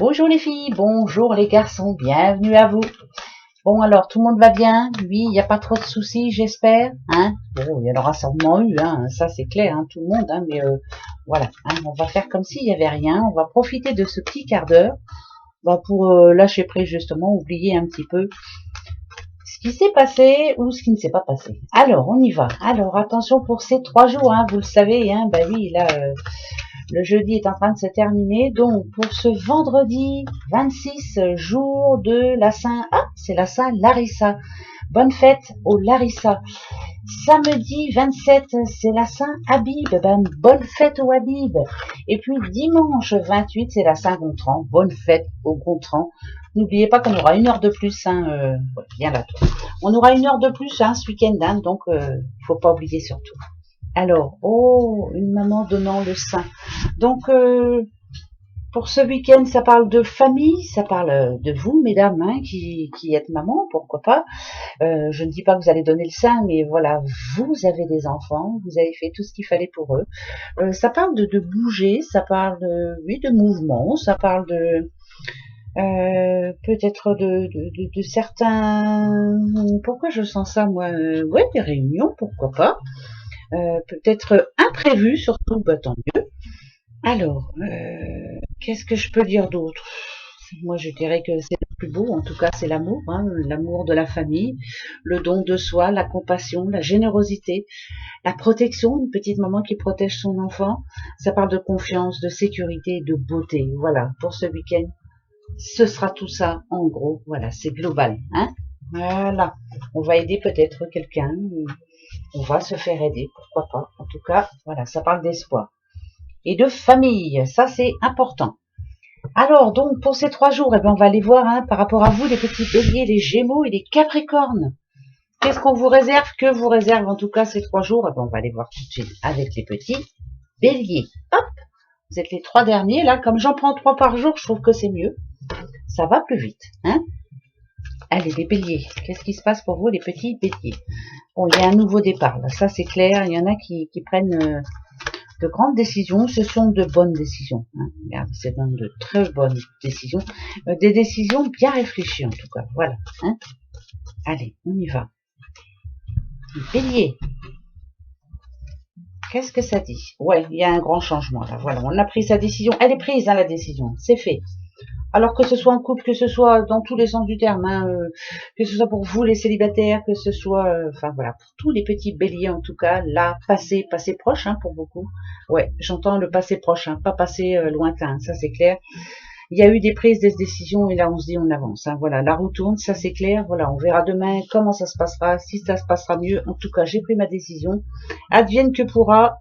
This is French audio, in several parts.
Bonjour les filles, bonjour les garçons, bienvenue à vous. Bon alors, tout le monde va bien? Oui, il n'y a pas trop de soucis, j'espère, hein? Bon, il y en aura sûrement eu, hein, ça c'est clair, hein, tout le monde, hein, mais voilà, hein, on va faire comme s'il n'y avait rien, on va profiter de ce petit quart d'heure pour lâcher prise justement, oublier un petit peu ce qui s'est passé ou ce qui ne s'est pas passé. Alors, on y va. Alors, attention pour ces 3 jours, hein, vous le savez, hein, bah oui, là... le jeudi est en train de se terminer, donc pour ce vendredi 26 jour de la Saint... Ah, c'est la Saint Larissa. Bonne fête au Larissa. Samedi 27, c'est la Saint Habib. Ben, bonne fête au Habib. Et puis dimanche 28, c'est la Saint Gontran. Bonne fête au Gontran. N'oubliez pas qu'on aura 1 heure de plus. Hein, bien là, toi. On aura 1 heure de plus hein, ce week-end, hein, donc faut pas oublier surtout. Alors, oh, une maman donnant le sein. Donc, pour ce week-end, ça parle de famille, ça parle de vous, mesdames, hein, qui êtes maman, pourquoi pas. Je ne dis pas que vous allez donner le sein, mais voilà, vous avez des enfants, vous avez fait tout ce qu'il fallait pour eux. Ça parle de bouger, ça parle oui, de mouvement, ça parle de... peut-être de certains... Pourquoi je sens ça, moi? Ouais, des réunions, pourquoi pas. Peut-être imprévu, surtout, bah, tant mieux. Alors, qu'est-ce que je peux dire d'autre? Moi, je dirais que c'est le plus beau, en tout cas, c'est l'amour, hein, l'amour de la famille, le don de soi, la compassion, la générosité, la protection, une petite maman qui protège son enfant. Ça parle de confiance, de sécurité, de beauté. Voilà, pour ce week-end, ce sera tout ça, en gros. Voilà, c'est global, hein. Voilà, on va aider peut-être quelqu'un. On va se faire aider, pourquoi pas. En tout cas, voilà, ça parle d'espoir. Et de famille, ça c'est important. Alors, donc, pour ces 3 jours, eh bien, on va aller voir, hein, par rapport à vous, les petits béliers, les gémeaux et les capricornes. Qu'est-ce qu'on vous réserve? Que vous réserve en tout cas ces 3 jours? Eh bien, on va aller voir tout de suite avec les petits béliers. Hop! Vous êtes les 3 derniers, là. Comme j'en prends 3 par jour, je trouve que c'est mieux. Ça va plus vite, hein? Allez, les béliers, qu'est-ce qui se passe pour vous, les petits béliers? Bon, il y a un nouveau départ, là, ça c'est clair. Il y en a qui prennent de grandes décisions. Ce sont de bonnes décisions. Hein. C'est donc de très bonnes décisions. Des décisions bien réfléchies, en tout cas. Voilà. Hein. Allez, on y va. Les béliers. Qu'est-ce que ça dit? Ouais, il y a un grand changement, là. Voilà, on a pris sa décision. Elle est prise, hein, la décision. C'est fait. Alors que ce soit en couple, que ce soit dans tous les sens du terme, hein, que ce soit pour vous les célibataires, que ce soit, enfin voilà, pour tous les petits béliers en tout cas, là, passé proche, hein, pour beaucoup. Ouais, j'entends le passé proche, hein, pas passé lointain, ça c'est clair. Il y a eu des prises, des décisions, et là on se dit on avance, hein, voilà, la roue tourne, ça c'est clair, voilà, on verra demain comment ça se passera, si ça se passera mieux. En tout cas, j'ai pris ma décision, advienne que pourra.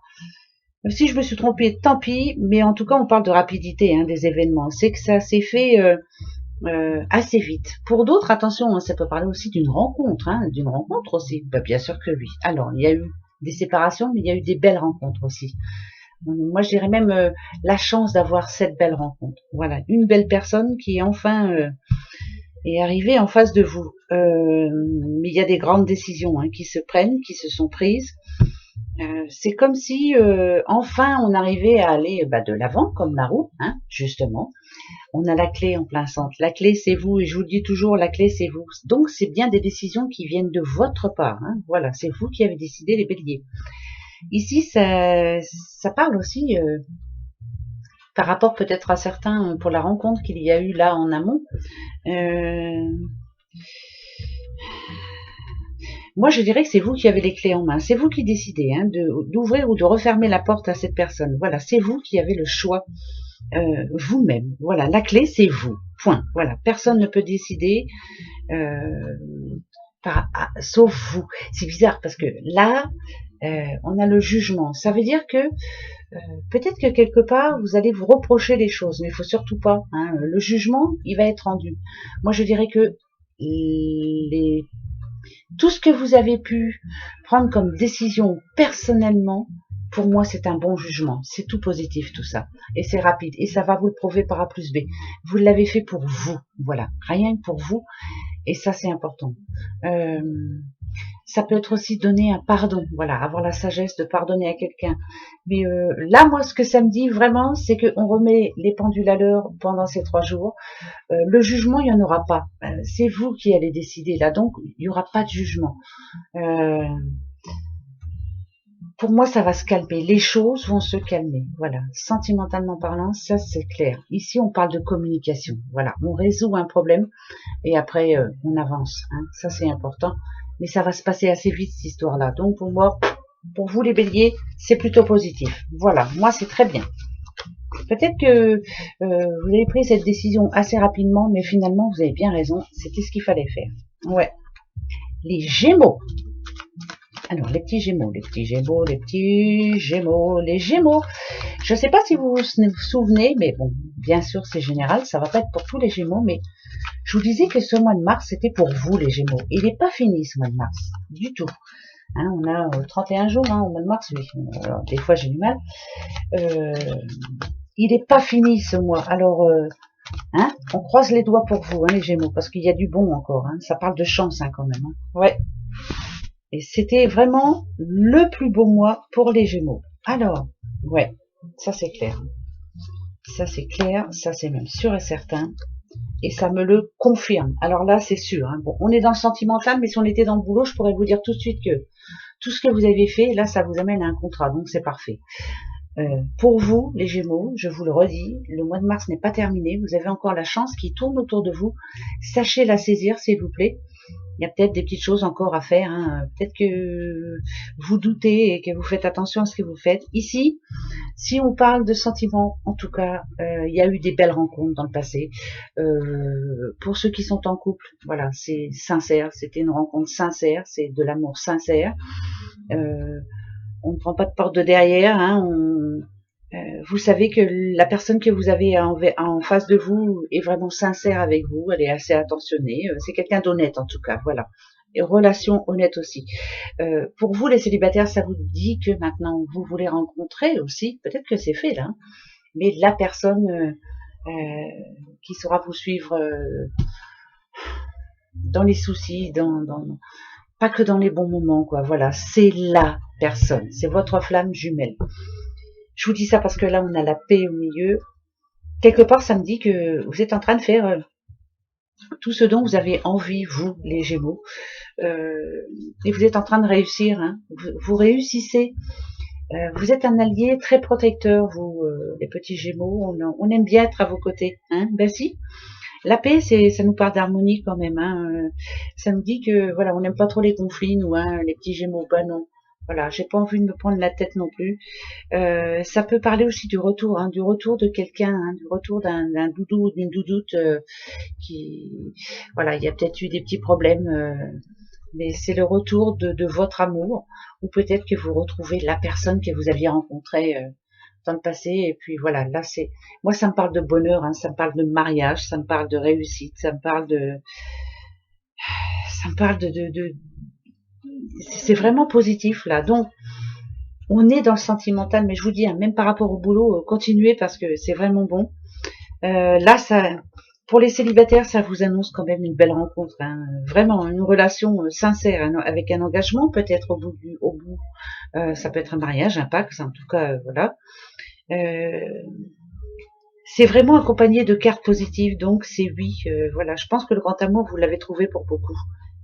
Si je me suis trompée, tant pis, mais en tout cas, on parle de rapidité hein, des événements. C'est que ça s'est fait assez vite. Pour d'autres, attention, hein, ça peut parler aussi d'une rencontre aussi. Bah, bien sûr que oui. Alors, il y a eu des séparations, mais il y a eu des belles rencontres aussi. Moi, je dirais même la chance d'avoir cette belle rencontre. Voilà, une belle personne qui est enfin est arrivée en face de vous. Mais il y a des grandes décisions hein, qui se prennent, qui se sont prises. C'est comme si enfin on arrivait à aller de l'avant comme la roue, hein, justement. On a la clé en plein centre. La clé c'est vous et je vous le dis toujours, la clé c'est vous. Donc c'est bien des décisions qui viennent de votre part. Hein. Voilà, c'est vous qui avez décidé les béliers. Ici ça parle aussi par rapport peut-être à certains pour la rencontre qu'il y a eu là en amont. Moi, je dirais que c'est vous qui avez les clés en main. C'est vous qui décidez hein, d'ouvrir ou de refermer la porte à cette personne. Voilà, c'est vous qui avez le choix vous-même. Voilà, la clé, c'est vous. Point. Voilà, personne ne peut décider sauf vous. C'est bizarre parce que là, on a le jugement. Ça veut dire que peut-être que quelque part, vous allez vous reprocher les choses, mais il faut surtout pas. Hein, le jugement, il va être rendu. Moi, je dirais que tout ce que vous avez pu prendre comme décision personnellement, pour moi, c'est un bon jugement. C'est tout positif, tout ça. Et c'est rapide. Et ça va vous le prouver par A plus B. Vous l'avez fait pour vous. Voilà. Rien que pour vous. Et ça, c'est important. ça peut être aussi donner un pardon, voilà, avoir la sagesse de pardonner à quelqu'un. Mais là, moi, ce que ça me dit vraiment, c'est qu'on remet les pendules à l'heure pendant ces 3 jours. Le jugement, il n'y en aura pas. C'est vous qui allez décider là, donc il n'y aura pas de jugement. Pour moi, ça va se calmer. Les choses vont se calmer. Voilà. Sentimentalement parlant, ça c'est clair. Ici, on parle de communication. Voilà. On résout un problème et après, on avance. Hein. Ça, c'est important. Mais ça va se passer assez vite, cette histoire-là. Donc, pour moi, pour vous les béliers, c'est plutôt positif. Voilà. Moi, c'est très bien. Peut-être que vous avez pris cette décision assez rapidement, mais finalement, vous avez bien raison. C'était ce qu'il fallait faire. Ouais. Les Gémeaux. Alors, les petits Gémeaux, les petits Gémeaux, les petits Gémeaux, les Gémeaux. Je ne sais pas si vous vous souvenez, mais bon, bien sûr, c'est général, ça va pas être pour tous les Gémeaux, mais je vous disais que ce mois de mars, c'était pour vous, les Gémeaux. Il n'est pas fini, ce mois de mars, du tout. Hein, on a 31 jours hein, au mois de mars, oui. Alors, des fois, j'ai du mal. Il n'est pas fini, ce mois. Alors, hein, on croise les doigts pour vous, hein, les Gémeaux, parce qu'il y a du bon encore. Hein. Ça parle de chance, hein, quand même. Hein. Ouais. Et c'était vraiment le plus beau mois pour les Gémeaux. Alors, ouais, ça c'est clair. Ça c'est clair, ça c'est même sûr et certain. Et ça me le confirme. Alors là, c'est sûr. Hein. Bon, on est dans le sentimental, mais si on était dans le boulot, je pourrais vous dire tout de suite que tout ce que vous avez fait, là, ça vous amène à un contrat. Donc c'est parfait. Pour vous, les Gémeaux, je vous le redis, le mois de mars n'est pas terminé. Vous avez encore la chance qui tourne autour de vous. Sachez la saisir, s'il vous plaît. Il y a peut-être des petites choses encore à faire. Hein. Peut-être que vous doutez et que vous faites attention à ce que vous faites. Ici, si on parle de sentiments, en tout cas, il y a eu des belles rencontres dans le passé. Pour ceux qui sont en couple, voilà, c'est sincère. C'était une rencontre sincère. C'est de l'amour sincère. On ne prend pas de porte de derrière. Hein, vous savez que la personne que vous avez en face de vous est vraiment sincère avec vous, elle est assez attentionnée, c'est quelqu'un d'honnête en tout cas, voilà. Et relation honnête aussi. Pour vous les célibataires, ça vous dit que maintenant vous voulez rencontrer aussi, peut-être que c'est fait là, hein, mais la personne qui saura vous suivre dans les soucis, pas que dans les bons moments, quoi, voilà, c'est la personne, c'est votre flamme jumelle. Je vous dis ça parce que là, on a la paix au milieu. Quelque part, ça me dit que vous êtes en train de faire tout ce dont vous avez envie, vous, les Gémeaux. Et vous êtes en train de réussir. Hein. Vous réussissez. Vous êtes un allié très protecteur, vous, les petits Gémeaux. On aime bien être à vos côtés. Hein. Ben si. La paix, ça nous parle d'harmonie quand même. Hein. Ça nous dit que voilà, on n'aime pas trop les conflits, nous, hein, les petits Gémeaux. Ben non. Voilà, j'ai pas envie de me prendre la tête non plus. Ça peut parler aussi du retour, hein, du retour de quelqu'un, hein, du retour d'un doudou ou d'une doudoute qui, voilà, il y a peut-être eu des petits problèmes, mais c'est le retour de votre amour, ou peut-être que vous retrouvez la personne que vous aviez rencontrée dans le passé, et puis voilà, là c'est, moi ça me parle de bonheur, hein, ça me parle de mariage, ça me parle de réussite, ça me parle de c'est vraiment positif là. Donc, on est dans le sentimental, mais je vous dis, hein, même par rapport au boulot, continuez parce que c'est vraiment bon. Là, ça, pour les célibataires, ça vous annonce quand même une belle rencontre, hein, vraiment une relation sincère, hein, avec un engagement, peut-être au bout, ça peut être un mariage, un pacte, en tout cas, voilà. C'est vraiment accompagné de cartes positives, donc c'est oui, voilà. Je pense que le grand amour, vous l'avez trouvé pour beaucoup.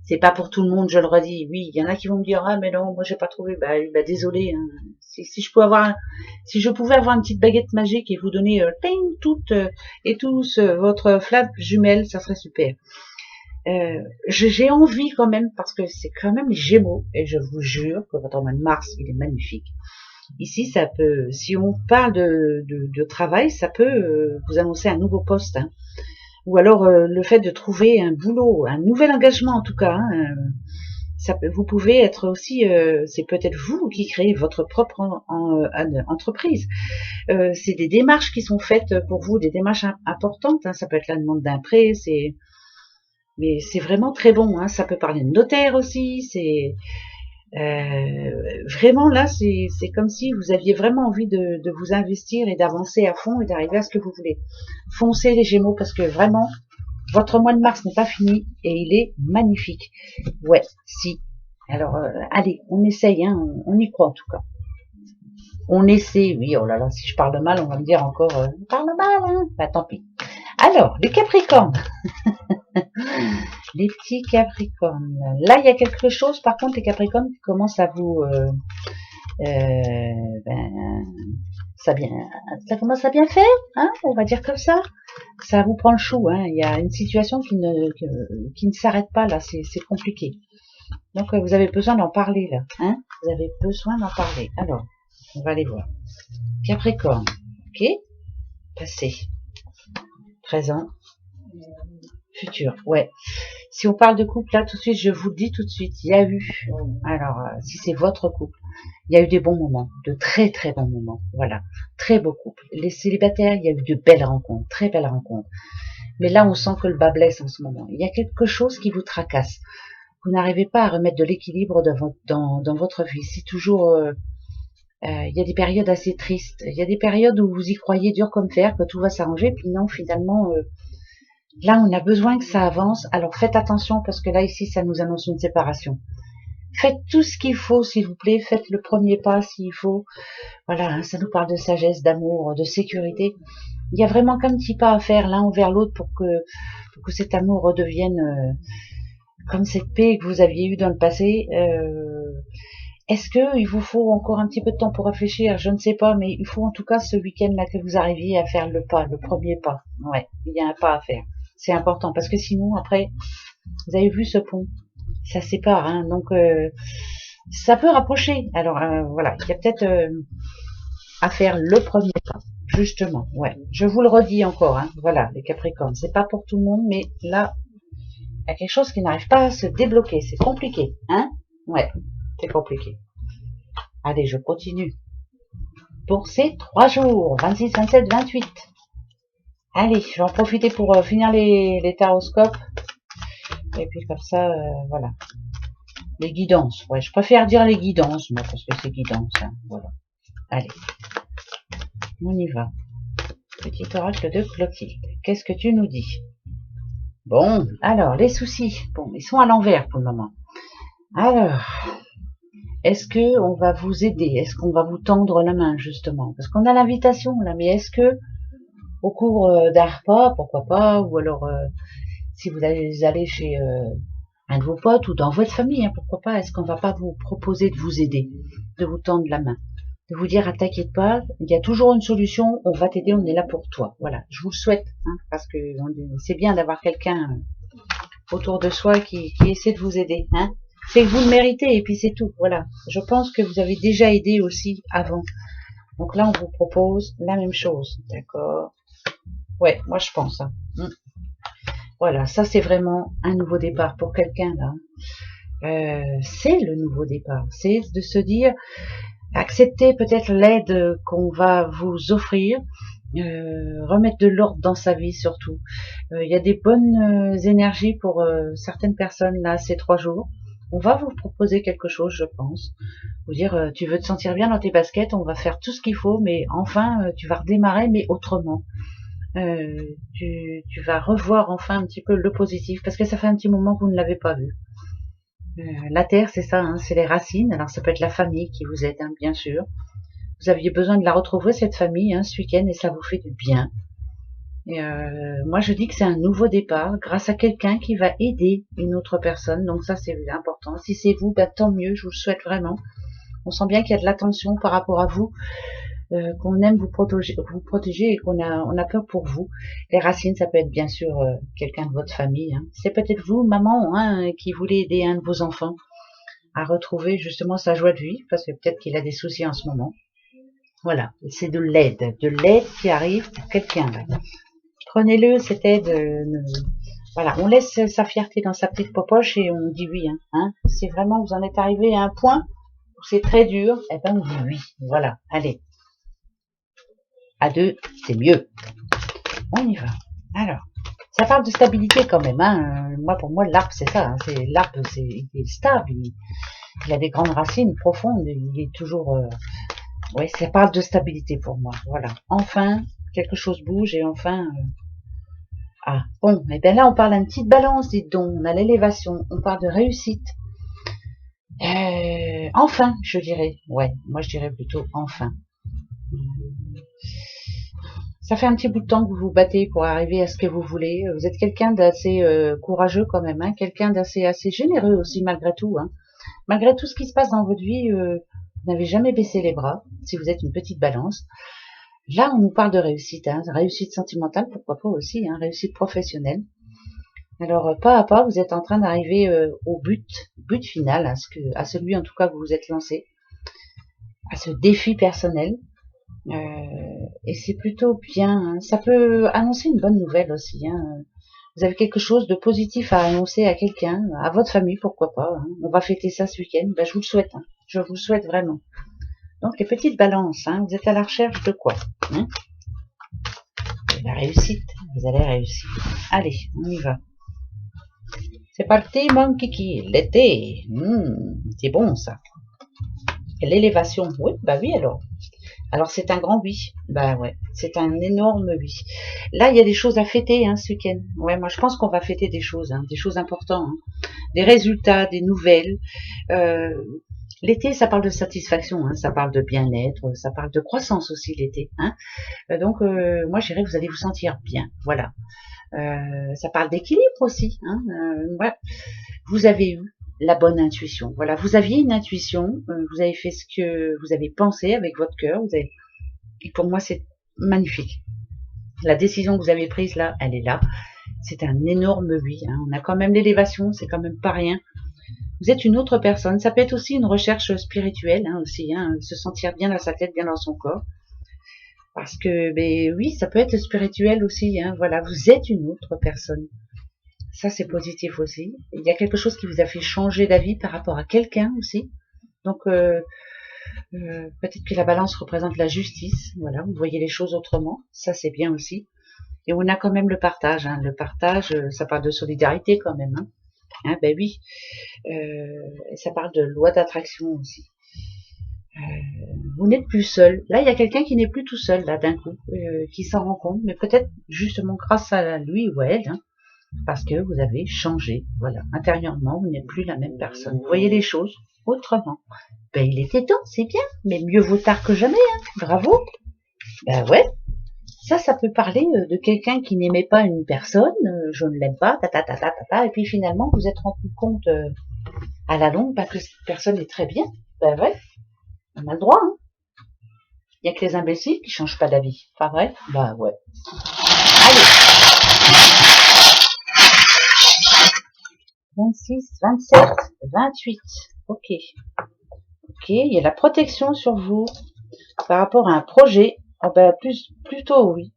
C'est pas pour tout le monde, je le redis. Oui, il y en a qui vont me dire ah mais non, moi j'ai pas trouvé. Bah désolé. Hein. Si je pouvais avoir une petite baguette magique et vous donner toutes et tous votre flamme jumelle, ça serait super. J'ai envie quand même parce que c'est quand même les Gémeaux et je vous jure que votre mois de mars il est magnifique. Ici, ça peut, si on parle de travail, ça peut vous annoncer un nouveau poste. Hein. Ou alors le fait de trouver un boulot, un nouvel engagement en tout cas. Hein, vous pouvez être aussi, c'est peut-être vous qui créez votre propre entreprise. C'est des démarches qui sont faites pour vous, des démarches importantes. Hein, ça peut être la demande d'un prêt, mais c'est vraiment très bon. Hein, ça peut parler de notaire aussi. C'est vraiment là, c'est comme si vous aviez vraiment envie de vous investir et d'avancer à fond et d'arriver à ce que vous voulez. Foncez les Gémeaux parce que vraiment, votre mois de mars n'est pas fini et il est magnifique. Ouais, si. Alors, allez, on essaye, hein, on y croit en tout cas. On essaie, oui, oh là là, si je parle mal, on va me dire encore, on parle mal, hein. Bah tant pis. Alors, les Capricornes. Les petits Capricornes. Là, il y a quelque chose, par contre, les Capricornes qui commencent à vous... ben, ça commence à bien faire, hein, on va dire comme ça. Ça vous prend le chou, hein. Il y a une situation qui ne s'arrête pas, là, c'est compliqué. Donc, vous avez besoin d'en parler, là, hein. Vous avez besoin d'en parler. Alors, on va aller voir. Capricorne, ok. Passé, présent, futur, ouais. Si on parle de couple, là, tout de suite, je vous le dis tout de suite, il y a eu, alors, si c'est votre couple, il y a eu des bons moments, de très très bons moments, voilà, très beaux couples. Les célibataires, il y a eu de belles rencontres, très belles rencontres. Mais là, on sent que le bas blesse en ce moment. Il y a quelque chose qui vous tracasse. Vous n'arrivez pas à remettre de l'équilibre dans votre vie. C'est toujours... il y a des périodes assez tristes. Il y a des périodes où vous y croyez dur comme fer, que tout va s'arranger, puis non, finalement... là, on a besoin que ça avance. Alors, faites attention, parce que là, ici, ça nous annonce une séparation. Faites tout ce qu'il faut, s'il vous plaît. Faites le premier pas, s'il faut. Voilà, hein, ça nous parle de sagesse, d'amour, de sécurité. Il y a vraiment qu'un petit pas à faire l'un envers l'autre pour que cet amour redevienne comme cette paix que vous aviez eue dans le passé. Est-ce que il vous faut encore un petit peu de temps pour réfléchir? Je ne sais pas, mais il faut en tout cas ce week-end-là que vous arriviez à faire le pas, le premier pas. Ouais, il y a un pas à faire. C'est important parce que sinon, après, vous avez vu ce pont, ça sépare, hein, donc ça peut rapprocher. Alors voilà, il y a peut-être à faire le premier pas, justement. Ouais, je vous le redis encore, hein, voilà, les Capricornes, c'est pas pour tout le monde, mais là, il y a quelque chose qui n'arrive pas à se débloquer, c'est compliqué, hein? Ouais, c'est compliqué. Allez, je continue. Pour ces 3 jours, 26, 27, 28. Allez, je vais en profiter pour finir les taroscopes. Et puis comme ça, voilà. Les guidances. Ouais, je préfère dire les guidances, moi, parce que c'est guidance. Hein, voilà. Allez, on y va. Petit oracle de Clotilde. Qu'est-ce que tu nous dis? Bon, alors, les soucis. Bon, ils sont à l'envers pour le moment. Alors, est-ce que on va vous aider? Est-ce qu'on va vous tendre la main, justement? Parce qu'on a l'invitation, là, mais est-ce que, au cours d'un repas, pourquoi pas, ou alors, si vous allez chez un de vos potes ou dans votre famille, hein, pourquoi pas, est-ce qu'on va pas vous proposer de vous aider, de vous tendre la main, de vous dire, ah, t'inquiète pas, il y a toujours une solution, on va t'aider, on est là pour toi. Voilà, je vous le souhaite, hein, parce que c'est bien d'avoir quelqu'un autour de soi qui essaie de vous aider, hein. C'est que vous le méritez et puis c'est tout. Voilà. Je pense que vous avez déjà aidé aussi avant. Donc là, on vous propose la même chose. D'accord? Ouais, moi je pense. Hein. Voilà, ça c'est vraiment un nouveau départ pour quelqu'un là. C'est le nouveau départ. C'est de se dire, accepter peut-être l'aide qu'on va vous offrir. Remettre de l'ordre dans sa vie surtout. Il y a des bonnes énergies pour certaines personnes là ces 3 jours. On va vous proposer quelque chose, je pense. Vous dire, tu veux te sentir bien dans tes baskets, on va faire tout ce qu'il faut, mais enfin, tu vas redémarrer, mais autrement. Tu vas revoir enfin un petit peu le positif, parce que ça fait un petit moment que vous ne l'avez pas vu. La terre, c'est ça, hein, c'est les racines. Alors ça peut être la famille qui vous aide, hein, bien sûr. Vous aviez besoin de la retrouver, cette famille, hein, ce week-end, et ça vous fait du bien. Et moi, je dis que c'est un nouveau départ grâce à quelqu'un qui va aider une autre personne. Donc ça, c'est important. Si c'est vous, bah, tant mieux, je vous le souhaite vraiment. On sent bien qu'il y a de l'attention par rapport à vous, qu'on aime vous protéger et on a peur pour vous. Les racines, ça peut être bien sûr quelqu'un de votre famille. Hein. C'est peut-être vous, maman, hein, qui voulez aider un de vos enfants à retrouver justement sa joie de vivre, parce que peut-être qu'il a des soucis en ce moment. Voilà, c'est de l'aide qui arrive pour quelqu'un là. Prenez-le, cette aide. Voilà, on laisse sa fierté dans sa petite popoche et on dit oui. Hein. C'est vraiment, vous en êtes arrivé à un point où c'est très dur, et ben on dit oui. Voilà, allez. À 2, c'est mieux. On y va. Alors, ça parle de stabilité quand même. Hein. Moi, pour moi, l'arbre, c'est ça. Hein. L'arbre, il est stable. Il a des grandes racines profondes. Il est toujours... ouais, ça parle de stabilité pour moi. Voilà. Enfin, quelque chose bouge et enfin... ah, bon, et bien là, on parle d'une petite balance, dites donc. On a l'élévation, on parle de réussite. Enfin, je dirais. Ouais, moi je dirais plutôt enfin. Ça fait un petit bout de temps que vous vous battez pour arriver à ce que vous voulez. Vous êtes quelqu'un d'assez courageux quand même, hein, quelqu'un d'assez assez généreux aussi malgré tout. Hein. Malgré tout ce qui se passe dans votre vie, vous n'avez jamais baissé les bras, si vous êtes une petite balance. Là, on nous parle de réussite, hein, réussite sentimentale, pourquoi pas aussi, hein, réussite professionnelle. Alors, pas à pas, vous êtes en train d'arriver au but final, à celui en tout cas que vous vous êtes lancé, à ce défi personnel. Et c'est plutôt bien. Hein. Ça peut annoncer une bonne nouvelle aussi. Hein. Vous avez quelque chose de positif à annoncer à quelqu'un, à votre famille, pourquoi pas. Hein. On va fêter ça ce week-end. Ben, je vous le souhaite. Hein. Je vous le souhaite vraiment. Donc les petites balances, hein, vous êtes à la recherche de quoi, hein? De la réussite. Vous allez réussir. Allez, on y va. C'est parti, mon kiki. L'été. C'est bon ça. L'élévation. Oui, bah oui alors. Alors c'est un grand oui. Bah ouais, c'est un énorme oui. Là, il y a des choses à fêter hein, ce week-end. Ouais, moi je pense qu'on va fêter des choses importantes. Hein. Des résultats, des nouvelles. L'été, ça parle de satisfaction, hein, ça parle de bien-être, ça parle de croissance aussi l'été. Hein. Donc moi je dirais que vous allez vous sentir bien. Voilà. Ça parle d'équilibre aussi. Hein. Ouais. Vous avez eu la bonne intuition. Voilà, vous aviez une intuition, vous avez fait ce que vous avez pensé avec votre cœur. Et pour moi, c'est magnifique. La décision que vous avez prise là, elle est là. C'est un énorme oui. Hein. On a quand même l'élévation, c'est quand même pas rien. Vous êtes une autre personne. Ça peut être aussi une recherche spirituelle hein, aussi, hein, se sentir bien dans sa tête, bien dans son corps. Parce que, ben oui, ça peut être spirituel aussi. Hein, voilà, vous êtes une autre personne. Ça, c'est positif aussi. Il y a quelque chose qui vous a fait changer d'avis par rapport à quelqu'un aussi. Donc, peut-être que la balance représente la justice. Voilà, vous voyez les choses autrement. Ça, c'est bien aussi. Et on a quand même le partage. Hein. Le partage, ça parle de solidarité quand même. Hein. Hein, ben oui. Ça parle de loi d'attraction aussi. Vous n'êtes plus seul. Là, il y a quelqu'un qui n'est plus tout seul, là, d'un coup, qui s'en rend compte. Mais peut-être justement grâce à lui ou à elle. Hein. Parce que vous avez changé, voilà, intérieurement, vous n'êtes plus la même personne. Vous voyez les choses autrement. Ben, il était temps, c'est bien, mais mieux vaut tard que jamais, hein. Bravo. Ben ouais, ça peut parler de quelqu'un qui n'aimait pas une personne, je ne l'aime pas, et puis finalement, vous êtes rendu compte à la longue que cette personne est très bien. Ben ouais, on a le droit, hein. Il y a que les imbéciles qui changent pas d'avis, pas vrai? Ben ouais. Allez 26, 27, 28. Ok. Ok, il y a la protection sur vous par rapport à un projet. Oh ben plutôt oui.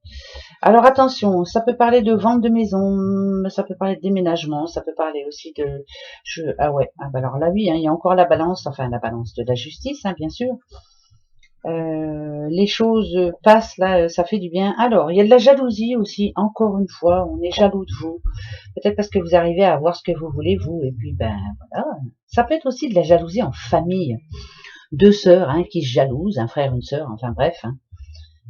Alors attention, ça peut parler de vente de maison, ça peut parler de déménagement, ça peut parler aussi de... ah ouais, ah ben alors là oui, hein, il y a encore la balance, enfin la balance de la justice, hein, bien sûr. Les choses passent là, ça fait du bien. Alors, il y a de la jalousie aussi, encore une fois, on est jaloux de vous. Peut-être parce que vous arrivez à avoir ce que vous voulez, vous, et puis ben voilà. Ça peut être aussi de la jalousie en famille. Deux sœurs hein, qui se jalousent, un frère, une sœur, enfin bref. Hein.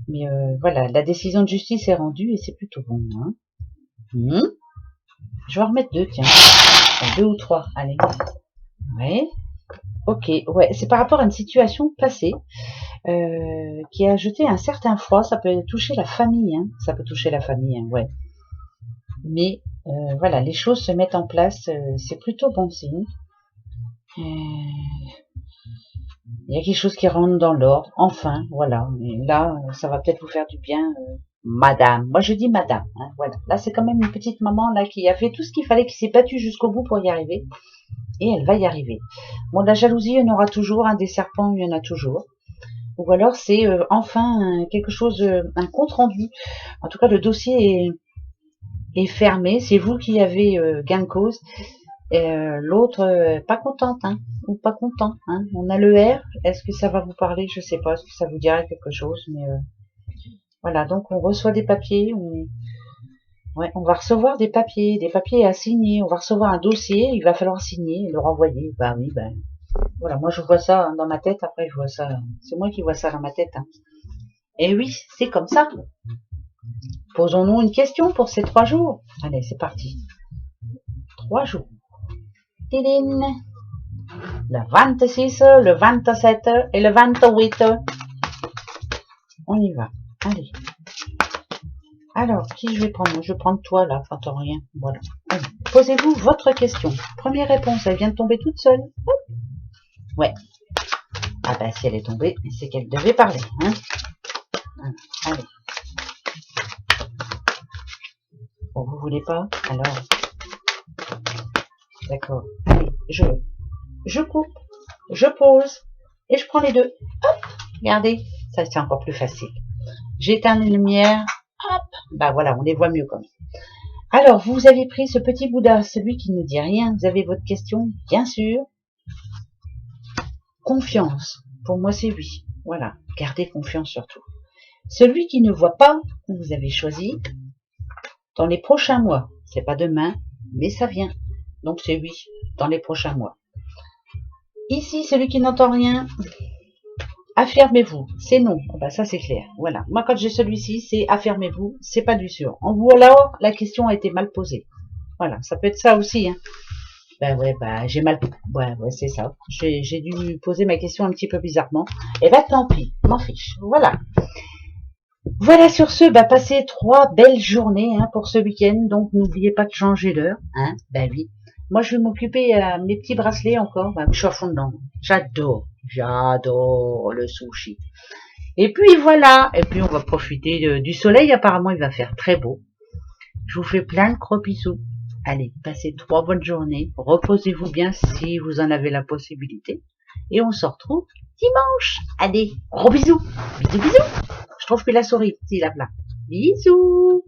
Mais voilà, la décision de justice est rendue et c'est plutôt bon. Hein. Je vais en remettre deux, tiens. Enfin, deux ou trois, allez. Ouais. Ok, ouais, c'est par rapport à une situation passée qui a jeté un certain froid. Ça peut toucher la famille, hein. Ça peut toucher la famille, hein, ouais. Mais voilà, les choses se mettent en place, c'est plutôt bon signe. Il y a quelque chose qui rentre dans l'ordre, enfin, voilà. Et là, ça va peut-être vous faire du bien, madame. Moi, je dis madame, hein, voilà. Là, c'est quand même une petite maman là qui a fait tout ce qu'il fallait, qui s'est battue jusqu'au bout pour y arriver. Et elle va y arriver. Bon, de la jalousie, il y en aura toujours, hein, des serpents, il y en a toujours. Ou alors, c'est enfin quelque chose, un compte rendu. En tout cas, le dossier est fermé. C'est vous qui avez gain de cause. L'autre, pas contente, hein, ou pas content. Hein. On a le R. Est-ce que ça va vous parler? Je sais pas. Est-ce que ça vous dirait quelque chose? Mais voilà. Donc, on reçoit des papiers. Ouais, on va recevoir des papiers à signer. On va recevoir un dossier. Il va falloir signer et le renvoyer. Bah oui, ben voilà. Moi, je vois ça hein, dans ma tête. Après, je vois ça. C'est moi qui vois ça dans ma tête. Hein. Et oui, c'est comme ça. Posons-nous une question pour ces 3 jours. Allez, c'est parti. 3 jours. Téline. Le 26, le 27 et le 28. On y va. Allez. Alors, qui je vais prendre? Je vais prendre toi, là, t'entends rien. Voilà. Allez. Posez-vous votre question. Première réponse, elle vient de tomber toute seule. Ouais. Ah ben, si elle est tombée, c'est qu'elle devait parler. Hein. Allez. Bon, vous voulez pas? Alors. D'accord. Allez, je coupe, je pose, et je prends les deux. Hop, regardez, ça c'est encore plus facile. J'éteins les lumières, hop, bah voilà, on les voit mieux comme ça. Alors, vous avez pris ce petit Bouddha, celui qui ne dit rien, vous avez votre question, bien sûr. Confiance, pour moi c'est oui, voilà, gardez confiance surtout. Celui qui ne voit pas, vous avez choisi, dans les prochains mois, c'est pas demain, mais ça vient, donc c'est oui, dans les prochains mois. Ici, celui qui n'entend rien, affirmez-vous, c'est non. Ben, ça c'est clair. Voilà. Moi quand j'ai celui-ci, c'est affirmez-vous, c'est pas du sûr. Ou alors la question a été mal posée. Voilà, ça peut être ça aussi. Hein. Ben ouais, ben j'ai mal. Ouais, c'est ça. J'ai dû poser ma question un petit peu bizarrement. Et ben tant pis, m'en fiche. Voilà. Voilà sur ce, bah passez 3 belles journées hein, pour ce week-end. Donc n'oubliez pas de changer l'heure. Hein. Ben oui. Moi, je vais m'occuper de mes petits bracelets encore. Je suis à fond dedans. J'adore le sushi. Et puis voilà. Et puis on va profiter du soleil. Apparemment, il va faire très beau. Je vous fais plein de gros bisous. Allez, passez 3 bonnes journées. Reposez-vous bien si vous en avez la possibilité. Et on se retrouve dimanche. Allez, gros bisous. Bisous, bisous. Je trouve que la souris, si la là. Bisous.